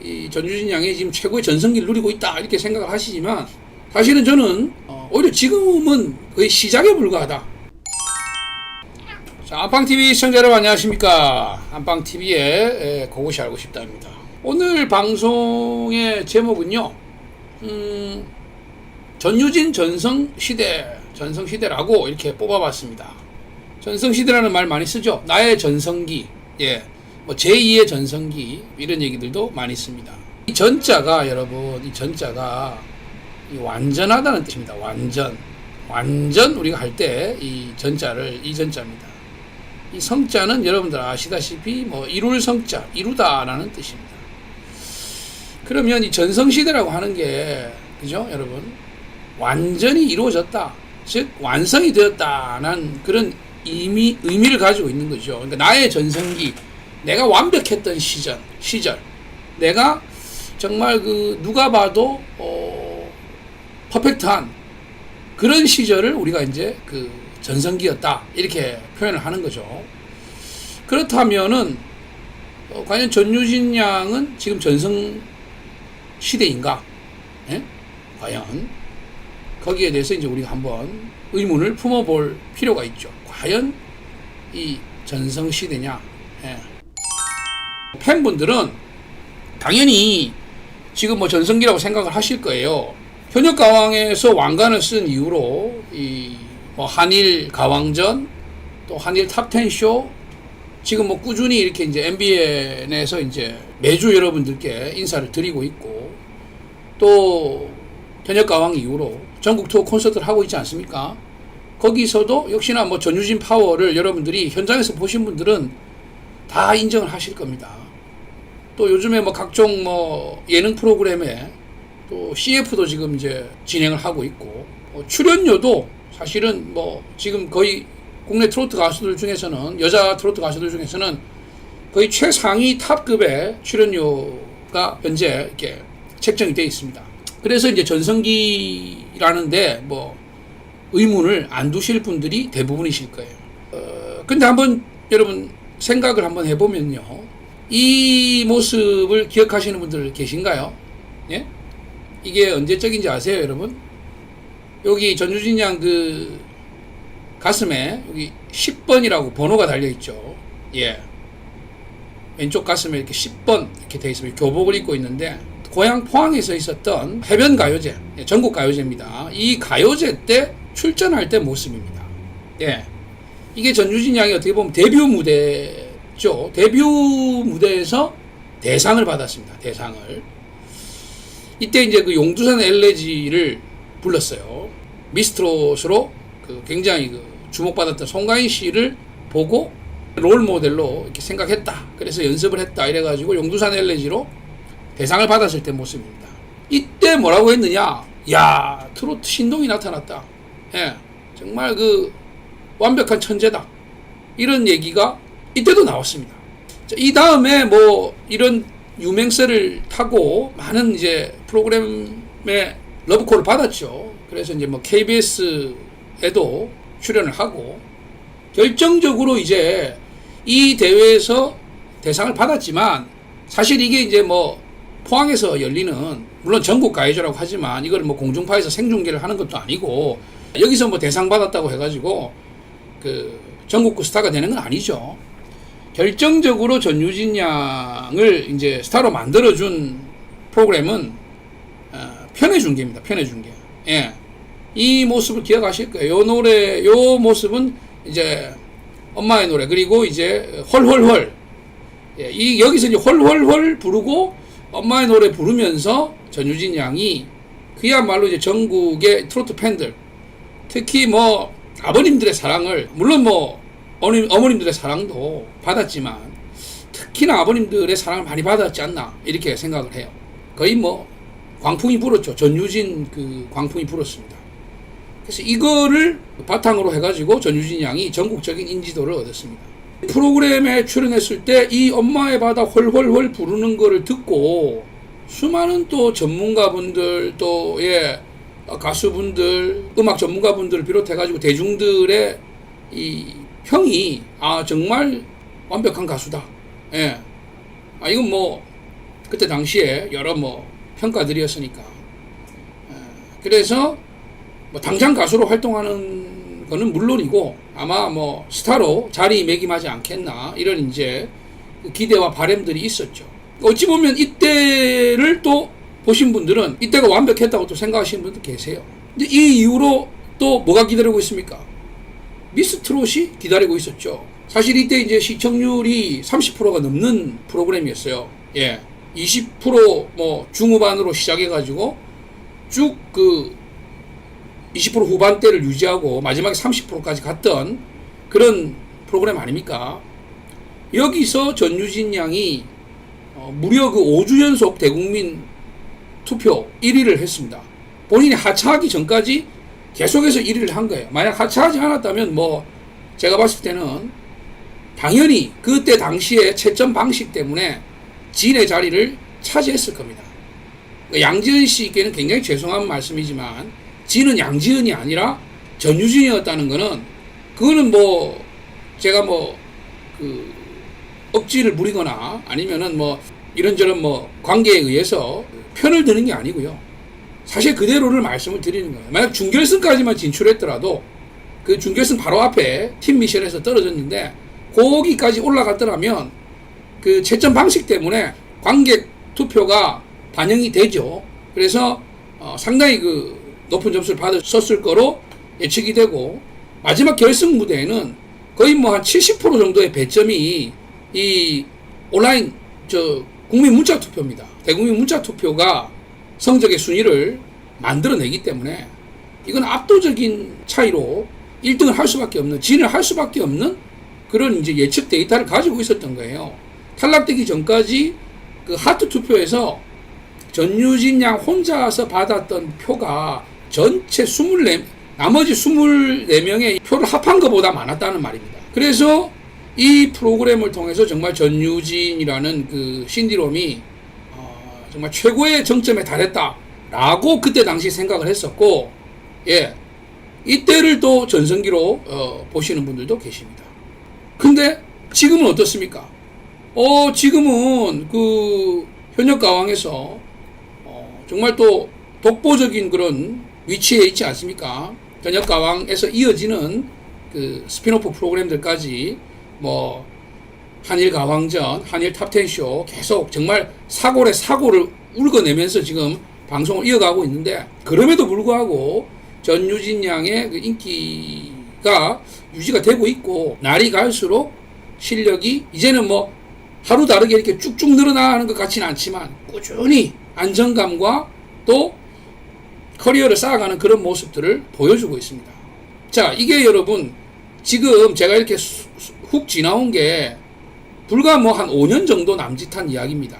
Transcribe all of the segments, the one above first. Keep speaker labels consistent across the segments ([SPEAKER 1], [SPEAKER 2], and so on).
[SPEAKER 1] 이 전유진 양이 지금 최고의 전성기를 누리고 있다 이렇게 생각을 하시지만 사실은 저는 오히려 지금은 거의 시작에 불과하다. 자, 안방TV 시청자 여러분 안녕하십니까. 안방TV의 그것이 알고 싶다입니다. 오늘 방송의 제목은요, 전유진 전성시대라고 이렇게 뽑아봤습니다. 전성시대라는 말 많이 쓰죠. 나의 전성기, 뭐 제2의 전성기 이런 얘기들도 많이 씁니다. 이 전자가 여러분, 이 전자가 완전하다는 뜻입니다. 완전 우리가 할 때 이 전자를 이 전자입니다. 이 성자는 여러분들 아시다시피 뭐 이룰 성자, 이루다라는 뜻입니다. 그러면 이 전성시대라고 하는 게 그죠, 여러분? 완전히 이루어졌다, 즉 완성이 되었다는 그런 의미를 가지고 있는 거죠. 그러니까 나의 전성기, 내가 완벽했던 시절, 내가 정말 누가 봐도 퍼펙트한 그런 시절을 우리가 이제 전성기였다 이렇게 표현을 하는 거죠. 그렇다면은 과연 전유진 양은 지금 전성 시대인가? 과연 거기에 대해서 이제 우리가 한번 의문을 품어볼 필요가 있죠. 과연 이 전성 시대냐? 팬분들은 당연히 지금 뭐 전성기라고 생각을 하실 거예요. 현역 가왕에서 왕관을 쓴 이후로 뭐 한일 가왕전, 또 한일 탑10 쇼, 지금 뭐 꾸준히 이렇게 이제 MBN에서 이제 매주 여러분들께 인사를 드리고 있고, 또 현역 가왕 이후로 전국 투어 콘서트를 하고 있지 않습니까? 거기서도 역시나 뭐 전유진 파워를 여러분들이 현장에서 보신 분들은 다 인정을 하실 겁니다. 또 요즘에 뭐 각종 뭐 예능 프로그램에 또 CF도 지금 이제 진행을 하고 있고, 출연료도 사실은 뭐 지금 거의 국내 트로트 가수들 중에서는, 여자 트로트 가수들 중에서는 거의 최상위 탑급의 출연료가 현재 이렇게 책정이 되어 있습니다. 그래서 이제 전성기라는데 뭐 의문을 안 두실 분들이 대부분이실 거예요. 근데 한번 여러분 생각을 한번 해보면요, 이 모습을 기억하시는 분들 계신가요? 예? 이게 언제적인지 아세요, 여러분? 여기 전유진 양 가슴에 여기 10번이라고 번호가 달려있죠. 왼쪽 가슴에 이렇게 10번 이렇게 되어 있습니다. 교복을 입고 있는데, 고향 포항에서 있었던 해변 가요제, 전국 가요제입니다. 이 가요제 때 출전할 때 모습입니다. 이게 전유진 양이 어떻게 보면 데뷔 무대죠. 데뷔 무대에서 대상을 받았습니다. 대상을. 이때 이제 용두산 엘레지를 불렀어요. 미스트롯으로 굉장히 주목받았던 송가인 씨를 보고 롤 모델로 이렇게 생각했다. 그래서 연습을 했다. 이래가지고 용두산 엘레지로 대상을 받았을 때 모습입니다. 이때 뭐라고 했느냐? 야, 트로트 신동이 나타났다. 정말 완벽한 천재다. 이런 얘기가 이때도 나왔습니다. 자, 이 다음에 뭐 이런 유명세를 타고 많은 이제 프로그램에 러브콜을 받았죠. 그래서 이제 뭐 KBS에도 출연을 하고, 결정적으로 이제 이 대회에서 대상을 받았지만, 사실 이게 이제 뭐 포항에서 열리는, 물론 전국 가요제라고 하지만 이걸 뭐 공중파에서 생중계를 하는 것도 아니고, 여기서 뭐 대상 받았다고 해가지고 전국구 스타가 되는 건 아니죠. 결정적으로 전유진 양을 이제 스타로 만들어준 프로그램은 편의중계입니다. 편의중계. 이 모습을 기억하실 거예요. 요 모습은 이제 엄마의 노래, 그리고 이제 헐헐헐. 여기서 이제 헐헐헐 부르고 엄마의 노래 부르면서 전유진 양이 그야말로 이제 전국의 트로트 팬들, 특히 뭐 아버님들의 사랑을, 물론 뭐 어머님들의 사랑도 받았지만 특히나 아버님들의 사랑을 많이 받았지 않나 이렇게 생각을 해요. 거의 뭐 광풍이 불었죠. 전유진 광풍이 불었습니다. 그래서 이거를 바탕으로 해가지고 전유진 양이 전국적인 인지도를 얻었습니다. 프로그램에 출연했을 때 이 엄마의 바다 헐헐헐 부르는 거를 듣고 수많은 또 전문가분들, 또 가수분들, 음악 전문가분들을 비롯해가지고 대중들의 이 평이 정말 완벽한 가수다. 이건 뭐 그때 당시에 여러 뭐 평가들이었으니까. 그래서 뭐 당장 가수로 활동하는 거는 물론이고 아마 뭐 스타로 자리매김하지 않겠나 이런 이제 기대와 바람들이 있었죠. 어찌 보면 이때를 또 보신 분들은 이때가 완벽했다고 또 생각하시는 분도 계세요. 근데 이 이후로 또 뭐가 기다리고 있습니까? 미스 트롯이 기다리고 있었죠. 사실 이때 이제 시청률이 30%가 넘는 프로그램이었어요. 예. 20% 중후반으로 시작해가지고 쭉 그 20% 후반대를 유지하고 마지막에 30%까지 갔던 그런 프로그램 아닙니까? 여기서 전유진 양이 무려 그 5주 연속 대국민 투표 1위를 했습니다. 본인이 하차하기 전까지 계속해서 1위를 한 거예요. 만약 하차하지 않았다면 뭐 제가 봤을 때는 당연히 그때 당시에 채점 방식 때문에 진의 자리를 차지했을 겁니다. 양지은 씨께는 굉장히 죄송한 말씀이지만 진은 양지은이 아니라 전유진이었다는 거는 그거는 뭐 제가 뭐 그 억지를 부리거나 아니면은 뭐 이런저런 뭐 관계에 의해서 편을 드는 게 아니고요. 사실 그대로를 말씀을 드리는 거예요. 만약 준결승까지만 진출했더라도 그 준결승 바로 앞에 팀 미션에서 떨어졌는데 거기까지 올라갔더라면 그 채점 방식 때문에 관객 투표가 반영이 되죠. 그래서 상당히 그 높은 점수를 받았을 거로 예측이 되고 마지막 결승 무대에는 거의 뭐 한 70% 정도의 배점이 이 온라인 국민 문자 투표입니다. 대국민 문자 투표가 성적의 순위를 만들어내기 때문에 이건 압도적인 차이로 1등을 할 수밖에 없는, 진을 할 수밖에 없는 그런 이제 예측 데이터를 가지고 있었던 거예요. 탈락되기 전까지 그 하트 투표에서 전유진 양 혼자서 받았던 표가 전체 나머지 24명의 표를 합한 것보다 많았다는 말입니다. 그래서 이 프로그램을 통해서 정말 전유진이라는 그 신디롬이 정말 최고의 정점에 달했다라고 그때 당시 생각을 했었고, 예, 이때를 또 전성기로 보시는 분들도 계십니다. 근데 지금은 어떻습니까? 지금은 그 현역 가왕에서 정말 또 독보적인 그런 위치에 있지 않습니까? 현역 가왕에서 이어지는 그 스피노프 프로그램들까지 뭐 한일 가왕전, 한일 탑10쇼 계속 정말 사고를 울거내면서 지금 방송을 이어가고 있는데, 그럼에도 불구하고 전유진 양의 그 인기가 유지가 되고 있고 날이 갈수록 실력이 이제는 뭐 하루 다르게 이렇게 쭉쭉 늘어나는 것 같지는 않지만 꾸준히 안정감과 또 커리어를 쌓아가는 그런 모습들을 보여주고 있습니다. 자, 이게 여러분 지금 제가 이렇게 훅 지나온 게 불과 뭐 한 5년 정도 남짓한 이야기입니다.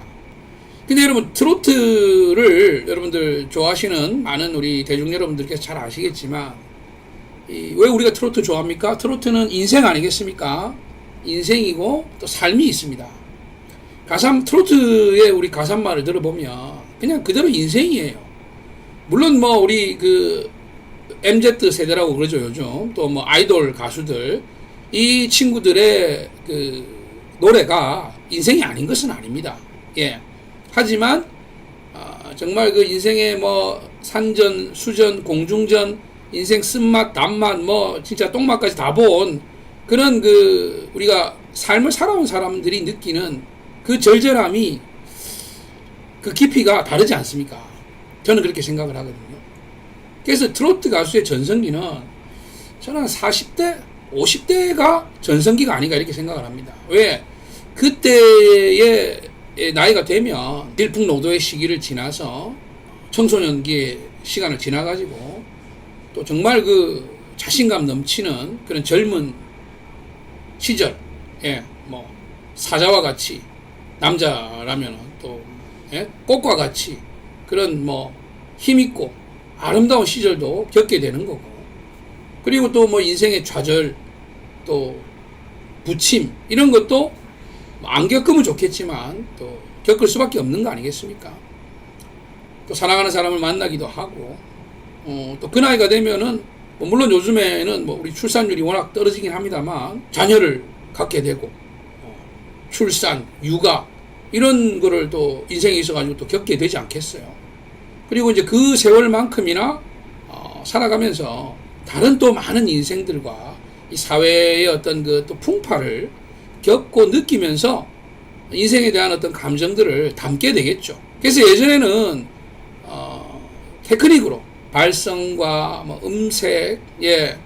[SPEAKER 1] 근데 여러분 트로트를 여러분들 좋아하시는 많은 우리 대중 여러분들께서 잘 아시겠지만 왜 우리가 트로트 좋아합니까? 트로트는 인생 아니겠습니까? 인생이고 또 삶이 있습니다. 트로트의 우리 가사말을 들어보면 그냥 그대로 인생이에요. 물론 뭐 우리 그 MZ 세대라고 그러죠 요즘. 또 뭐 아이돌 가수들, 이 친구들의 그 노래가 인생이 아닌 것은 아닙니다. 예. 하지만 정말 그 인생의 뭐 산전, 수전, 공중전, 인생 쓴맛, 단맛, 뭐 진짜 똥맛까지 다 본 그런 그 우리가 삶을 살아온 사람들이 느끼는 그 절절함이, 그 깊이가 다르지 않습니까? 저는 그렇게 생각을 하거든요. 그래서 트로트 가수의 전성기는 저는 40대, 50대가 전성기가 아닌가 이렇게 생각을 합니다. 왜? 그때의 나이가 되면 질풍노도의 시기를 지나서 청소년기의 시간을 지나가지고 또 정말 그 자신감 넘치는 그런 젊은 시절, 예, 뭐 사자와 같이, 남자라면 또 꽃과 같이 그런 뭐 힘있고 아름다운 시절도 겪게 되는 거고, 그리고 또 뭐 인생의 좌절, 또 부침 이런 것도 안 겪으면 좋겠지만 또 겪을 수밖에 없는 거 아니겠습니까? 또 사랑하는 사람을 만나기도 하고, 또 그 나이가 되면은 뭐 물론 요즘에는 뭐 우리 출산율이 워낙 떨어지긴 합니다만 자녀를 갖게 되고, 출산, 육아 이런 거를 또 인생에 있어가지고 또 겪게 되지 않겠어요. 그리고 이제 그 세월만큼이나 살아가면서 다른 또 많은 인생들과 이 사회의 어떤 그 또 풍파를 겪고 느끼면서 인생에 대한 어떤 감정들을 담게 되겠죠. 그래서 예전에는 테크닉으로 발성과 뭐 음색, 예,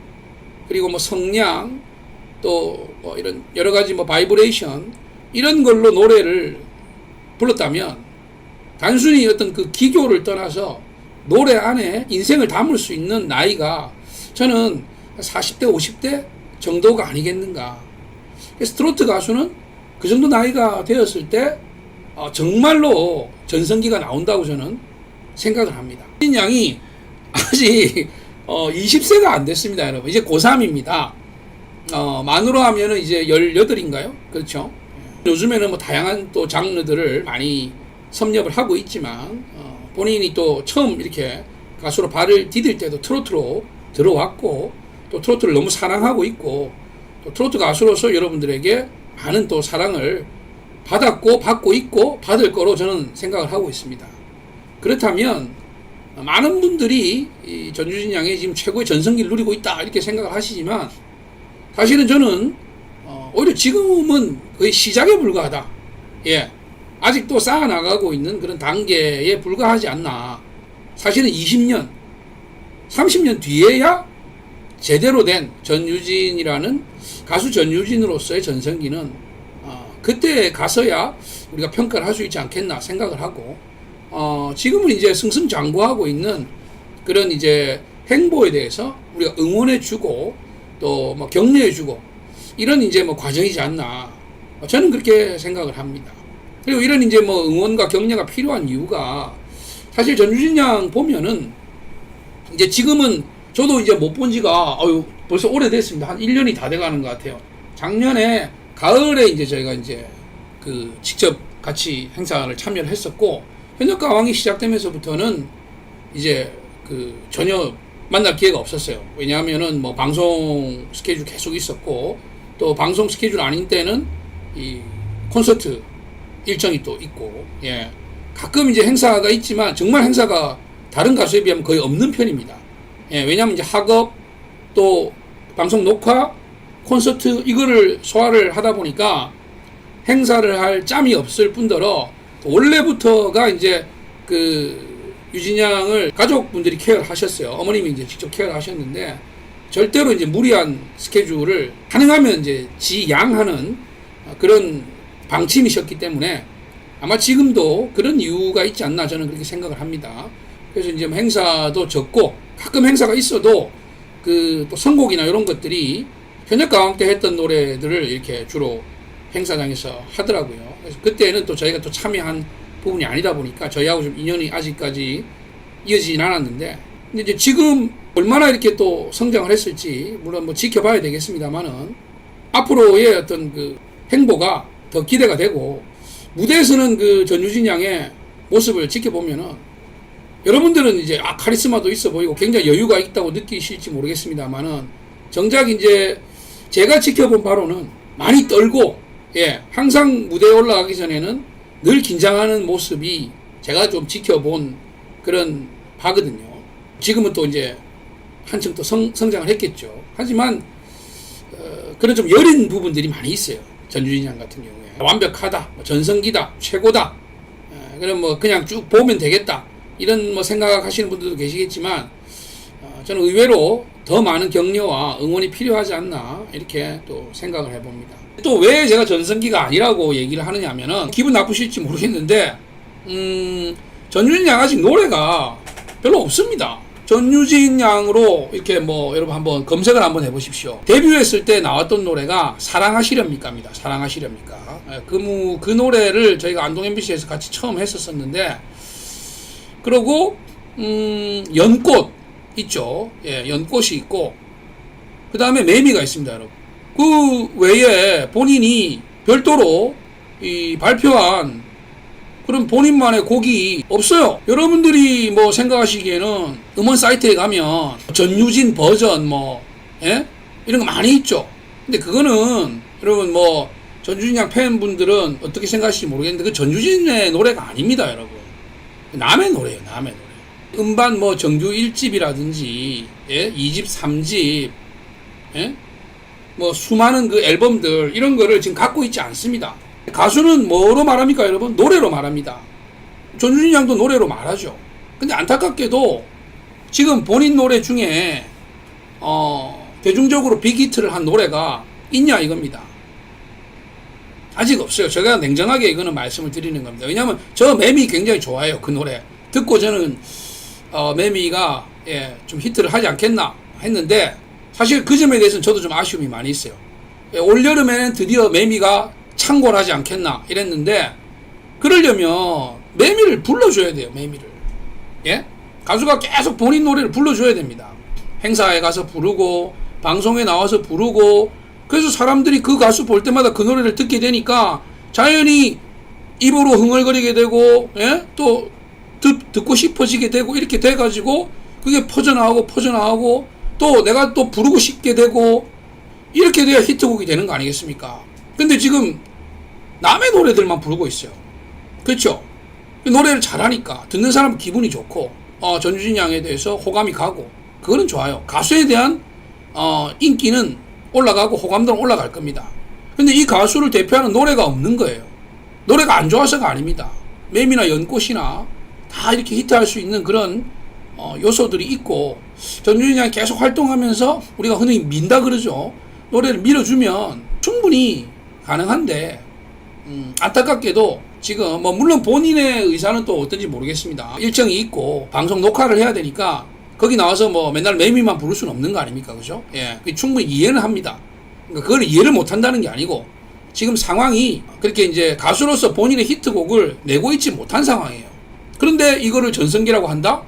[SPEAKER 1] 그리고 뭐 성량, 또 뭐 이런 여러 가지 뭐 바이브레이션 이런 걸로 노래를 불렀다면 단순히 어떤 그 기교를 떠나서 노래 안에 인생을 담을 수 있는 나이가 저는 40대, 50대 정도가 아니겠는가. 그래서 트로트 가수는 그 정도 나이가 되었을 때 정말로 전성기가 나온다고 저는 생각을 합니다. 인 양이 아직 20세가 안 됐습니다, 여러분. 이제 고3입니다. 만으로 하면은 이제 18인가요? 그렇죠. 요즘에는 뭐 다양한 또 장르들을 많이 섭렵을 하고 있지만 본인이 또 처음 이렇게 가수로 발을 디딜 때도 트로트로 들어왔고 또 트로트를 너무 사랑하고 있고 또 트로트 가수로서 여러분들에게 많은 또 사랑을 받았고 받고 있고 받을 거로 저는 생각을 하고 있습니다. 그렇다면 많은 분들이 이 전유진 양이 지금 최고의 전성기를 누리고 있다 이렇게 생각을 하시지만 사실은 저는 오히려 지금은 거의 시작에 불과하다. 예, 아직도 쌓아나가고 있는 그런 단계에 불과하지 않나. 사실은 20년, 30년 뒤에야 제대로 된 전유진이라는 가수 전유진으로서의 전성기는 그때 가서야 우리가 평가를 할 수 있지 않겠나 생각을 하고 지금은 이제 승승장구하고 있는 그런 이제 행보에 대해서 우리가 응원해주고 또 뭐 격려해주고 이런 이제 뭐 과정이지 않나 저는 그렇게 생각을 합니다. 그리고 이런 이제 뭐 응원과 격려가 필요한 이유가 사실 전유진 양 보면은 이제 지금은 저도 이제 못 본 지가 벌써 오래됐습니다. 한 1년이 다 돼가는 것 같아요. 작년에 가을에 이제 저희가 이제 그 직접 같이 행사를 참여를 했었고 현역가왕이 시작되면서부터는 이제 그 전혀 만날 기회가 없었어요. 왜냐하면은 뭐 방송 스케줄 계속 있었고 또 방송 스케줄 아닌 때는 이 콘서트 일정이 또 있고 예 가끔 이제 행사가 있지만 정말 행사가 다른 가수에 비하면 거의 없는 편입니다. 예 왜냐하면 이제 학업 또 방송 녹화 콘서트 이거를 소화를 하다 보니까 행사를 할 짬이 없을 뿐더러 원래부터가 이제 그 유진 양을 가족분들이 케어를 하셨어요. 어머님이 이제 직접 케어를 하셨는데 절대로 이제 무리한 스케줄을 가능하면 이제 지양하는 그런 방침이셨기 때문에 아마 지금도 그런 이유가 있지 않나 저는 그렇게 생각을 합니다. 그래서 이제 행사도 적고 가끔 행사가 있어도 그 또 선곡이나 이런 것들이 현역가왕 때 했던 노래들을 이렇게 주로 행사장에서 하더라고요. 그래서 그때는 또 저희가 또 참여한 부분이 아니다 보니까 저희하고 좀 인연이 아직까지 이어지진 않았는데 근데 이제 지금 얼마나 이렇게 또 성장을 했을지 물론 뭐 지켜봐야 되겠습니다만은 앞으로의 어떤 그 행보가 더 기대가 되고 무대에서는 그 전유진 양의 모습을 지켜보면은 여러분들은 이제 카리스마도 있어 보이고 굉장히 여유가 있다고 느끼실지 모르겠습니다만은 정작 이제 제가 지켜본 바로는 많이 떨고 예 항상 무대에 올라가기 전에는 늘 긴장하는 모습이 제가 좀 지켜본 그런 바거든요. 지금은 또 이제 한층 또 성장을 했겠죠. 하지만 그런 좀 여린 부분들이 많이 있어요. 전유진 양 같은 경우에 완벽하다, 전성기다, 최고다. 그럼 뭐 그냥 쭉 보면 되겠다. 이런 뭐 생각하시는 분들도 계시겠지만 저는 의외로 더 많은 격려와 응원이 필요하지 않나 이렇게 또 생각을 해봅니다. 또 왜 제가 전성기가 아니라고 얘기를 하느냐 하면은 기분 나쁘실지 모르겠는데 전유진 양 아직 노래가 별로 없습니다. 전유진 양으로 이렇게 뭐 여러분 한번 검색을 한번 해보십시오. 데뷔했을 때 나왔던 노래가 사랑하시렵니까입니다. 사랑하시렵니까. 그 노래를 저희가 안동 MBC에서 같이 처음 했었었는데 그리고 연꽃 있죠. 예, 연꽃이 있고 그 다음에 매미가 있습니다, 여러분. 그 외에 본인이 별도로 이 발표한 그런 본인만의 곡이 없어요. 여러분들이 뭐 생각하시기에는 음원 사이트에 가면 전유진 버전 뭐 예? 이런 거 많이 있죠. 근데 그거는 여러분 뭐 전주진 양 팬분들은 어떻게 생각하실지 모르겠는데 그 전주진의 노래가 아닙니다, 여러분. 남의 노래예요, 남의 노래. 음반 뭐 정규 1집이라든지 예? 2집, 3집 예? 뭐 수많은 그 앨범들 이런 거를 지금 갖고 있지 않습니다. 가수는 뭐로 말합니까, 여러분? 노래로 말합니다. 전주진 양도 노래로 말하죠. 근데 안타깝게도 지금 본인 노래 중에 대중적으로 빅히트를 한 노래가 있냐 이겁니다. 아직 없어요. 제가 냉정하게 이거는 말씀을 드리는 겁니다. 왜냐하면 저 매미 굉장히 좋아해요. 그 노래 듣고 저는 매미가 예, 좀 히트를 하지 않겠나 했는데 사실 그 점에 대해서는 저도 좀 아쉬움이 많이 있어요. 예, 올여름에는 드디어 매미가 창궐하지 않겠나 이랬는데 그러려면 매미를 불러줘야 돼요. 매미를. 예? 가수가 계속 본인 노래를 불러줘야 됩니다. 행사에 가서 부르고 방송에 나와서 부르고 그래서 사람들이 그 가수 볼 때마다 그 노래를 듣게 되니까 자연히 입으로 흥얼거리게 되고 예? 또 듣고 싶어지게 되고 이렇게 돼가지고 그게 퍼져나가고 또 내가 또 부르고 싶게 되고 이렇게 돼야 히트곡이 되는 거 아니겠습니까? 근데 지금 남의 노래들만 부르고 있어요. 그렇죠? 노래를 잘하니까 듣는 사람은 기분이 좋고 전주진 양에 대해서 호감이 가고 그거는 좋아요. 가수에 대한 인기는 올라가고 호감도는 올라갈 겁니다. 근데 이 가수를 대표하는 노래가 없는 거예요. 노래가 안 좋아서가 아닙니다. 매미나 연꽃이나 다 이렇게 히트할 수 있는 그런 요소들이 있고 전주진 양이 계속 활동하면서 우리가 흔히 민다 그러죠. 노래를 밀어주면 충분히 가능한데 안타깝게도 지금 뭐 물론 본인의 의사는 또 어떤지 모르겠습니다. 일정이 있고 방송 녹화를 해야 되니까 거기 나와서 뭐 맨날 매미만 부를 수는 없는 거 아닙니까? 그죠? 예. 충분히 이해는 합니다. 그러니까 그걸 이해를 못 한다는 게 아니고 지금 상황이 그렇게 이제 가수로서 본인의 히트곡을 내고 있지 못한 상황이에요. 그런데 이거를 전성기라고 한다?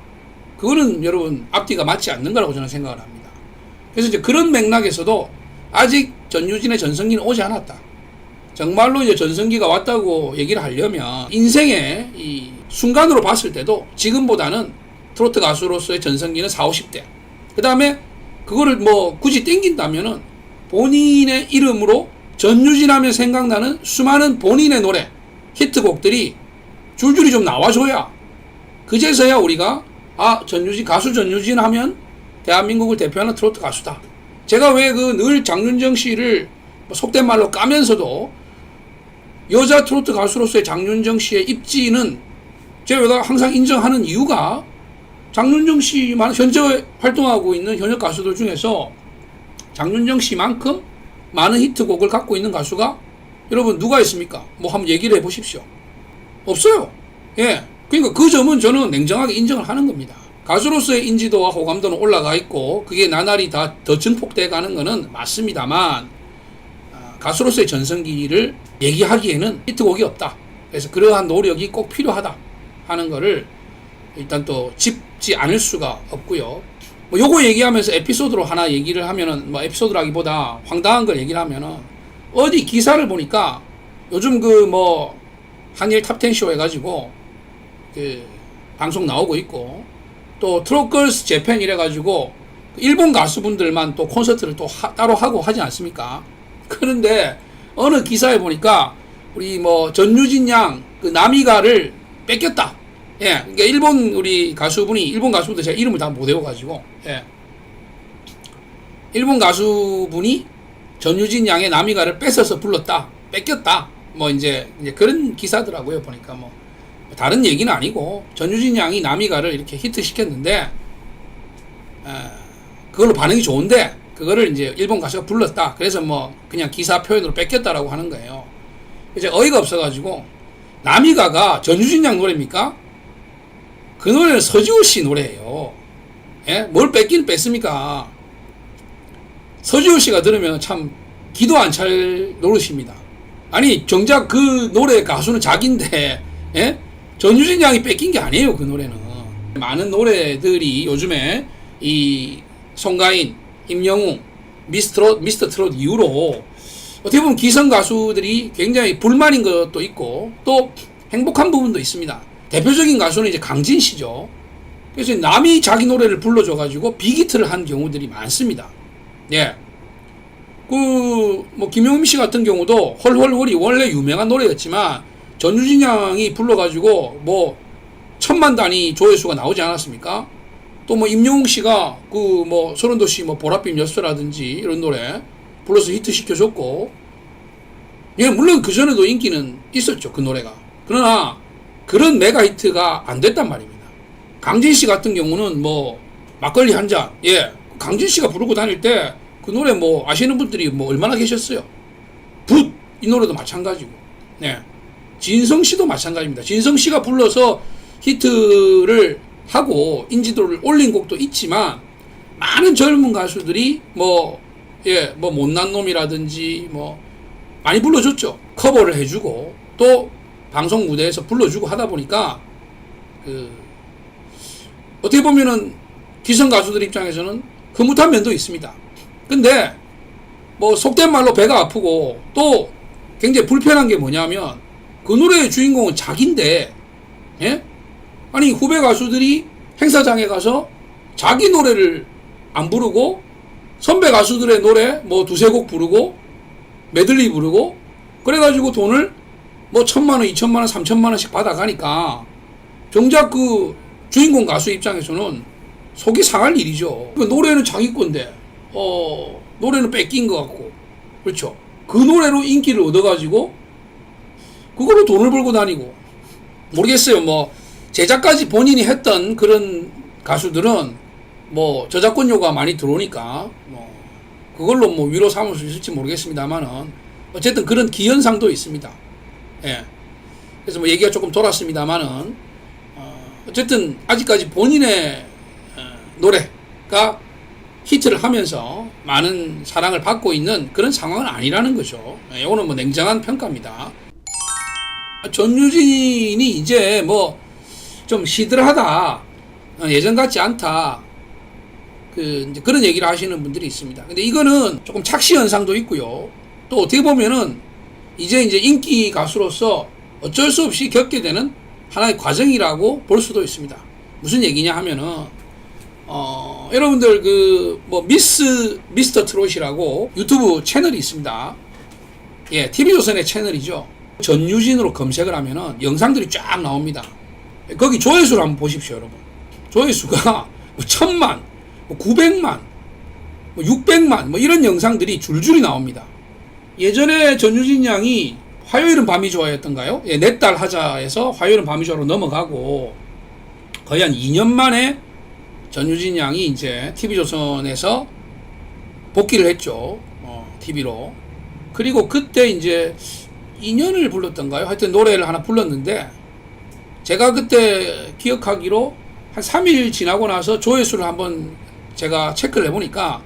[SPEAKER 1] 그거는 여러분 앞뒤가 맞지 않는 거라고 저는 생각을 합니다. 그래서 이제 그런 맥락에서도 아직 전유진의 전성기는 오지 않았다. 정말로 이제 전성기가 왔다고 얘기를 하려면 인생의 이 순간으로 봤을 때도 지금보다는 트로트 가수로서의 전성기는 40, 50대. 그 다음에 그거를 뭐 굳이 땡긴다면은 본인의 이름으로 전유진 하면 생각나는 수많은 본인의 노래, 히트곡들이 줄줄이 좀 나와줘야 그제서야 우리가 전유진, 가수 전유진 하면 대한민국을 대표하는 트로트 가수다. 제가 왜 그 늘 장윤정 씨를 속된 말로 까면서도 여자 트로트 가수로서의 장윤정 씨의 입지는 제가 항상 인정하는 이유가 장윤정 씨만 현재 활동하고 있는 현역 가수들 중에서 장윤정 씨만큼 많은 히트곡을 갖고 있는 가수가 여러분 누가 있습니까? 뭐 한번 얘기를 해보십시오. 없어요. 예. 그러니까 그 점은 저는 냉정하게 인정을 하는 겁니다. 가수로서의 인지도와 호감도는 올라가 있고 그게 나날이 다 더 증폭돼 가는 거는 맞습니다만 가수로서의 전성기를 얘기하기에는 히트곡이 없다. 그래서 그러한 노력이 꼭 필요하다 하는 거를 일단 또 짚지 않을 수가 없고요. 뭐 요거 얘기하면서 에피소드로 하나 얘기를 하면은 뭐 에피소드라기보다 황당한 걸 얘기를 하면은 어디 기사를 보니까 요즘 그 뭐 한일 탑10 쇼 해가지고 그 방송 나오고 있고 또 트롯걸스 재팬 이래가지고 일본 가수분들만 또 콘서트를 또 따로 하고 하지 않습니까? 그런데 어느 기사에 보니까 우리 뭐 전유진 양 그 나미가를 뺏겼다. 예, 그러니까 일본 우리 가수분이 일본 가수분들 제가 이름을 다 못 외워가지고 예, 일본 가수분이 전유진 양의 나미가를 뺏어서 불렀다, 뺏겼다. 뭐 이제 그런 기사더라고요. 보니까 뭐 다른 얘기는 아니고 전유진 양이 나미가를 이렇게 히트 시켰는데 그걸로 반응이 좋은데 그거를 이제 일본 가수가 불렀다. 그래서 뭐 그냥 기사 표현으로 뺏겼다라고 하는 거예요. 이제 어이가 없어가지고 나미가가 전유진 양 노래입니까? 그 노래는 서지호 씨 노래예요. 예? 뭘 뺏긴 뺐습니까? 서지호 씨가 들으면 참 기도 안 찰 노릇입니다. 아니 정작 그 노래 가수는 자기인데 예? 전유진 양이 뺏긴 게 아니에요. 그 노래는 많은 노래들이 요즘에 이 송가인, 임영웅, 미스터 트롯 이후로 어떻게 보면 기성 가수들이 굉장히 불만인 것도 있고 또 행복한 부분도 있습니다. 대표적인 가수는 이제 강진 씨죠. 그래서 남이 자기 노래를 불러줘가지고 빅히트를 한 경우들이 많습니다. 예. 뭐 김용임 씨 같은 경우도 헐헐헐이 원래 유명한 노래였지만 전유진 양이 불러가지고 뭐 1000만 단위 조회수가 나오지 않았습니까? 또 뭐 임영웅 씨가 그 뭐 서른도시 뭐 보랏빛 엿새라든지 이런 노래 불러서 히트 시켜줬고, 예, 물론 그 전에도 인기는 있었죠, 그 노래가. 그러나 그런 메가 히트가 안 됐단 말입니다. 강진 씨 같은 경우는 뭐 막걸리 한 잔, 예, 강진 씨가 부르고 다닐 때 그 노래 뭐 아시는 분들이 뭐 얼마나 계셨어요. 붓, 이 노래도 마찬가지고, 네, 진성 씨도 마찬가지입니다. 진성 씨가 불러서 히트를 하고 인지도를 올린 곡도 있지만 많은 젊은 가수들이 뭐, 예, 뭐 못난 놈이라든지 뭐 많이 불러줬죠. 커버를 해주고 또 방송 무대에서 불러주고 하다 보니까 그 어떻게 보면은 기성 가수들 입장에서는 흐뭇한 면도 있습니다. 근데 뭐 속된 말로 배가 아프고 또 굉장히 불편한 게 뭐냐면 그 노래의 주인공은 자기인데, 예? 아니 후배 가수들이 행사장에 가서 자기 노래를 안 부르고 선배 가수들의 노래 뭐 두세 곡 부르고 메들리 부르고 그래가지고 돈을 뭐 1000만원, 2000만원, 3000만원씩 받아가니까 정작 그 주인공 가수 입장에서는 속이 상할 일이죠. 그 노래는 자기 건데 노래는 뺏긴 것 같고, 그렇죠. 그 노래로 인기를 얻어가지고 그걸로 돈을 벌고 다니고, 모르겠어요. 뭐 제작까지 본인이 했던 그런 가수들은 뭐 저작권료가 많이 들어오니까 뭐 그걸로 뭐 위로 삼을 수 있을지 모르겠습니다만은 어쨌든 그런 기현상도 있습니다. 예. 그래서 뭐 얘기가 조금 돌았습니다만은 어쨌든 아직까지 본인의 노래가 히트를 하면서 많은 사랑을 받고 있는 그런 상황은 아니라는 거죠. 이거는 뭐 냉정한 평가입니다. 전유진이 이제 뭐 좀 시들하다, 예전 같지 않다, 이제 그런 얘기를 하시는 분들이 있습니다. 근데 이거는 조금 착시 현상도 있고요. 또 어떻게 보면은 이제 인기 가수로서 어쩔 수 없이 겪게 되는 하나의 과정이라고 볼 수도 있습니다. 무슨 얘기냐 하면은 여러분들 그 뭐 미스터 트롯이라고 유튜브 채널이 있습니다. 예, TV조선의 채널이죠. 전유진으로 검색을 하면은 영상들이 쫙 나옵니다. 거기 조회수를 한번 보십시오, 여러분. 조회수가 뭐 1000만, 뭐 900만, 뭐 600만, 뭐 이런 영상들이 줄줄이 나옵니다. 예전에 전유진 양이 화요일은 밤이 좋아였던가요? 예, 내 딸 하자에서 화요일은 밤이 좋아로 넘어가고 거의 한 2년 만에 전유진 양이 이제 TV조선에서 복귀를 했죠. TV로. 그리고 그때 이제 2년을 불렀던가요? 하여튼 노래를 하나 불렀는데 제가 그때 기억하기로 한 3일 지나고 나서 조회수를 한번 제가 체크를 해보니까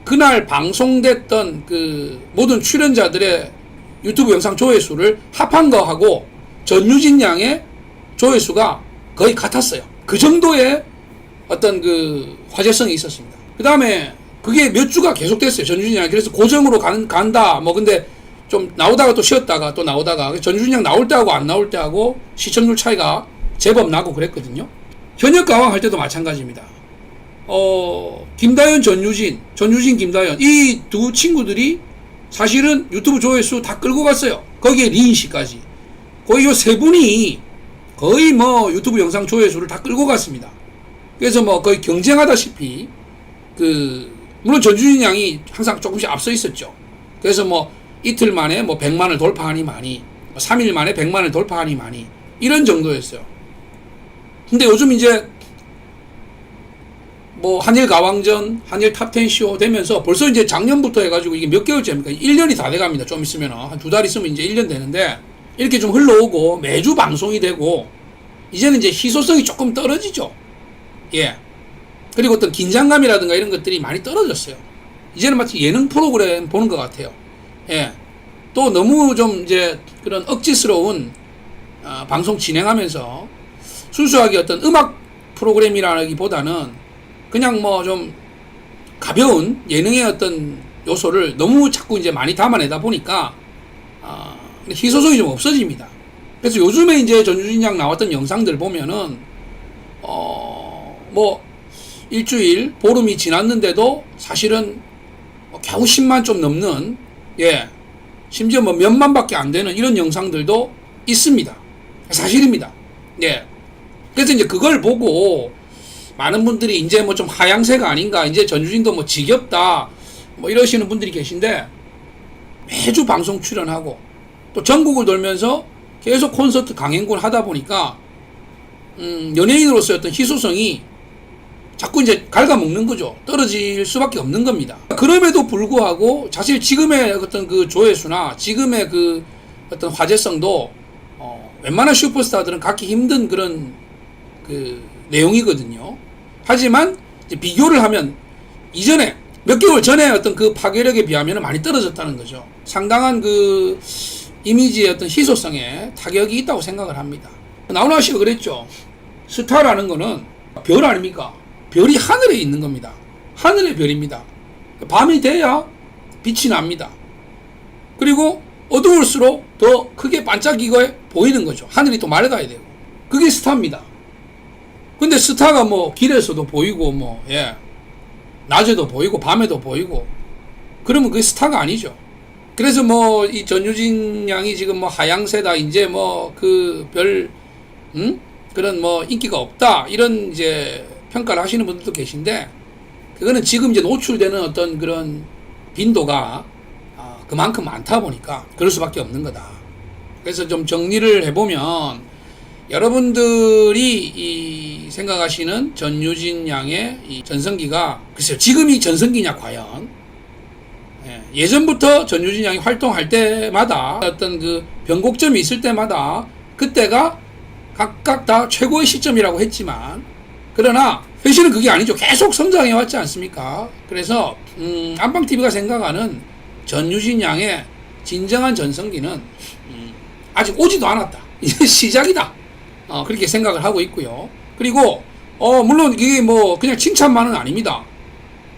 [SPEAKER 1] 그날 방송됐던 그 모든 출연자들의 유튜브 영상 조회수를 합한 거하고 전유진 양의 조회수가 거의 같았어요. 그 정도의 어떤 그 화제성이 있었습니다. 그 다음에 그게 몇 주가 계속됐어요. 전유진 양이. 그래서 고정으로 간다. 뭐 근데 좀 나오다가 또 쉬었다가 또 나오다가 전유진 양 나올 때하고 안 나올 때하고 시청률 차이가 제법 나고 그랬거든요. 현역가왕 할 때도 마찬가지입니다. 김다현, 전유진, 김다현 이 두 친구들이 사실은 유튜브 조회수 다 끌고 갔어요. 거기에 리인 씨까지. 거의 요 세 분이 거의 뭐 유튜브 영상 조회수를 다 끌고 갔습니다. 그래서 뭐 거의 경쟁하다시피 물론 전유진 양이 항상 조금씩 앞서 있었죠. 그래서 뭐 이틀 만에 뭐 100만을 돌파하니 많이, 3일 만에 100만을 돌파하니 많이, 이런 정도였어요. 근데 요즘 이제 뭐 한일 가왕전, 한일 탑10 쇼 되면서 벌써 이제 작년부터 해가지고 이게 몇 개월째입니까? 1년이 다 돼갑니다. 좀 있으면 한 2달 있으면 이제 1년 되는데 이렇게 좀 흘러오고 매주 방송이 되고 이제는 이제 희소성이 조금 떨어지죠. 예. 그리고 어떤 긴장감이라든가 이런 것들이 많이 떨어졌어요. 이제는 마치 예능 프로그램 보는 것 같아요. 예. 또 너무 좀 이제 그런 억지스러운 방송 진행하면서 순수하게 어떤 음악 프로그램이라기보다는 그냥 뭐 좀 가벼운 예능의 어떤 요소를 너무 자꾸 이제 많이 담아내다 보니까 희소성이 좀 없어집니다. 그래서 요즘에 이제 전유진 양 나왔던 영상들 보면은 뭐 일주일 보름이 지났는데도 사실은 겨우 10만 좀 넘는, 예, 심지어 뭐 몇만밖에 안 되는 이런 영상들도 있습니다. 사실입니다. 예. 그래서 이제 그걸 보고 많은 분들이 이제 뭐 좀 하향세가 아닌가, 이제 전유진도 뭐 지겹다, 뭐 이러시는 분들이 계신데, 매주 방송 출연하고 또 전국을 돌면서 계속 콘서트 강행군 하다 보니까 연예인으로서의 어떤 희소성이 자꾸 이제 갉아먹는 거죠. 떨어질 수밖에 없는 겁니다. 그럼에도 불구하고 사실 지금의 어떤 그 조회수나 지금의 그 어떤 화제성도 웬만한 슈퍼스타들은 갖기 힘든 그런 그 내용이거든요. 하지만 이제 비교를 하면 이전에 몇 개월 전에 어떤 그 파괴력에 비하면 많이 떨어졌다는 거죠. 상당한 그 이미지의 어떤 희소성에 타격이 있다고 생각을 합니다. 나훈아 씨가 그랬죠. 스타라는 거는 별 아닙니까? 별이 하늘에 있는 겁니다. 하늘의 별입니다. 밤이 돼야 빛이 납니다. 그리고 어두울수록 더 크게 반짝이고 보이는 거죠. 하늘이 또 맑아야 되고. 그게 스타입니다. 근데 스타가 뭐 길에서도 보이고 뭐, 예, 낮에도 보이고 밤에도 보이고 그러면 그게 스타가 아니죠. 그래서 뭐 이 전유진 양이 지금 뭐 하향세다, 이제 뭐 그 별 그런 뭐 인기가 없다, 이런 이제 평가를 하시는 분들도 계신데, 그거는 지금 이제 노출되는 어떤 그런 빈도가 그만큼 많다 보니까 그럴 수밖에 없는 거다. 그래서 좀 정리를 해보면, 여러분들이 이 생각하시는 전유진 양의 이 전성기가, 글쎄요, 지금이 전성기냐 과연? 예전부터 전유진 양이 활동할 때마다 어떤 그 변곡점이 있을 때마다 그때가 각각 다 최고의 시점이라고 했지만, 그러나 현실은 그게 아니죠. 계속 성장해 왔지 않습니까? 그래서 안방TV가 생각하는 전유진 양의 진정한 전성기는 아직 오지도 않았다. 이제 시작이다. 그렇게 생각을 하고 있고요. 그리고 물론 이게 뭐 그냥 칭찬만은 아닙니다.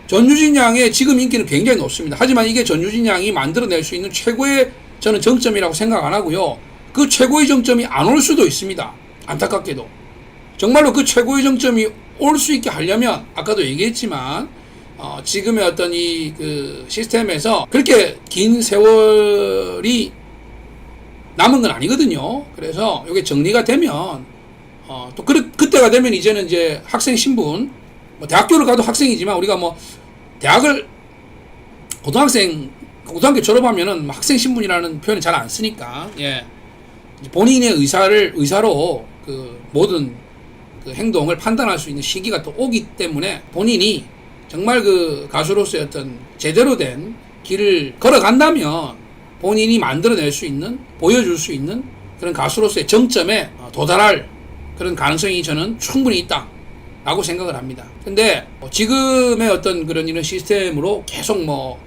[SPEAKER 1] 전유진 양의 지금 인기는 굉장히 높습니다. 하지만 이게 전유진 양이 만들어낼 수 있는 최고의 저는 정점이라고 생각 안 하고요. 그 최고의 정점이 안 올 수도 있습니다. 안타깝게도. 정말로 그 최고의 정점이 올 수 있게 하려면 아까도 얘기했지만 지금의 어떤 이 그 시스템에서 그렇게 긴 세월이 남은 건 아니거든요. 그래서 이게 정리가 되면 또 그때가 되면 이제는 이제 학생 신분, 뭐 대학교를 가도 학생이지만 우리가 뭐 대학을 고등학교 졸업하면은 학생 신분이라는 표현을 잘 안 쓰니까, 예, 본인의 의사로 그 모든 그 행동을 판단할 수 있는 시기가 또 오기 때문에 본인이 정말 그 가수로서의 어떤 제대로 된 길을 걸어간다면 본인이 만들어낼 수 있는, 보여줄 수 있는 그런 가수로서의 정점에 도달할 그런 가능성이 저는 충분히 있다 라고 생각을 합니다. 근데 지금의 어떤 그런 이런 시스템으로 계속 뭐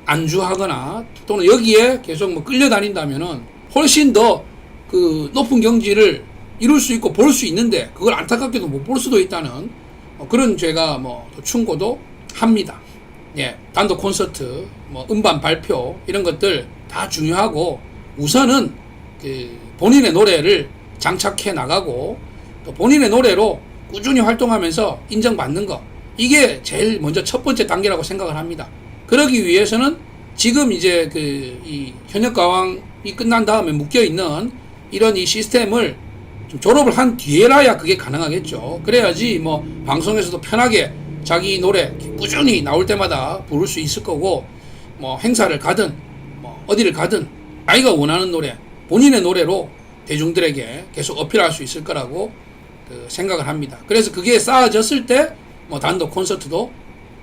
[SPEAKER 1] 안주하거나 또는 여기에 계속 뭐 끌려다닌다면은 훨씬 더 그 높은 경지를 이룰 수 있고 볼 수 있는데, 그걸 안타깝게도 못 볼 수도 있다는 그런 제가 뭐 충고도 합니다. 예, 단독 콘서트, 뭐 음반 발표 이런 것들 다 중요하고, 우선은 그 본인의 노래를 장착해 나가고 또 본인의 노래로 꾸준히 활동하면서 인정받는 거, 이게 제일 먼저 첫 번째 단계라고 생각을 합니다. 그러기 위해서는 지금 이제 그 이 현역가왕이 끝난 다음에 묶여 있는 이런 이 시스템을 좀 졸업을 한 뒤에라야 그게 가능하겠죠. 그래야지 뭐 방송에서도 편하게 자기 노래 꾸준히 나올 때마다 부를 수 있을 거고, 뭐 행사를 가든 뭐 어디를 가든 자기가 원하는 노래, 본인의 노래로 대중들에게 계속 어필할 수 있을 거라고 그 생각을 합니다. 그래서 그게 쌓아졌을 때 뭐 단독 콘서트도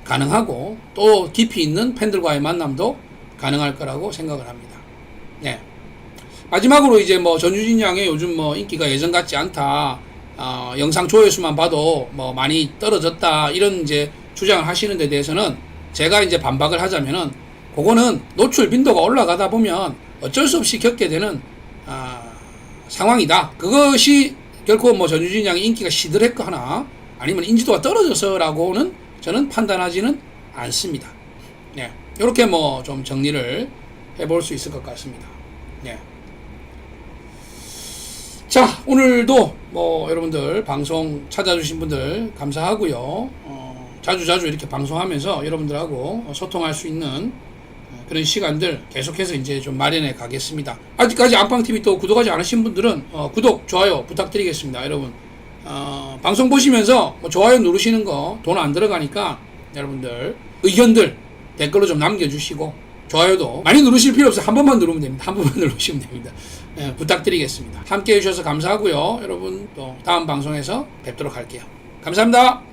[SPEAKER 1] 가능하고 또 깊이 있는 팬들과의 만남도 가능할 거라고 생각을 합니다. 네. 마지막으로 이제 뭐 전유진 양의 요즘 뭐 인기가 예전 같지 않다, 영상 조회수만 봐도 뭐 많이 떨어졌다, 이런 이제 주장을 하시는 데 대해서는 제가 이제 반박을 하자면은, 그거는 노출 빈도가 올라가다 보면 어쩔 수 없이 겪게 되는 상황이다. 그것이 결코 뭐 전유진 양의 인기가 시들했거나 아니면 인지도가 떨어져서라고는 저는 판단하지는 않습니다. 네, 이렇게 뭐 좀 정리를 해볼 수 있을 것 같습니다. 네. 자, 오늘도 뭐 여러분들 방송 찾아주신 분들 감사하고요. 자주자주 이렇게 방송하면서 여러분들하고 소통할 수 있는 그런 시간들 계속해서 이제 좀 마련해 가겠습니다. 아직까지 안방TV 또 구독하지 않으신 분들은 구독, 좋아요 부탁드리겠습니다. 여러분 방송 보시면서 뭐 좋아요 누르시는 거 돈 안 들어가니까 여러분들 의견들 댓글로 좀 남겨주시고 좋아요도 많이 누르실 필요 없어요. 한 번만 누르면 됩니다. 한 번만 누르시면 됩니다. 부탁드리겠습니다. 함께 해주셔서 감사하고요. 여러분 또 다음 방송에서 뵙도록 할게요. 감사합니다.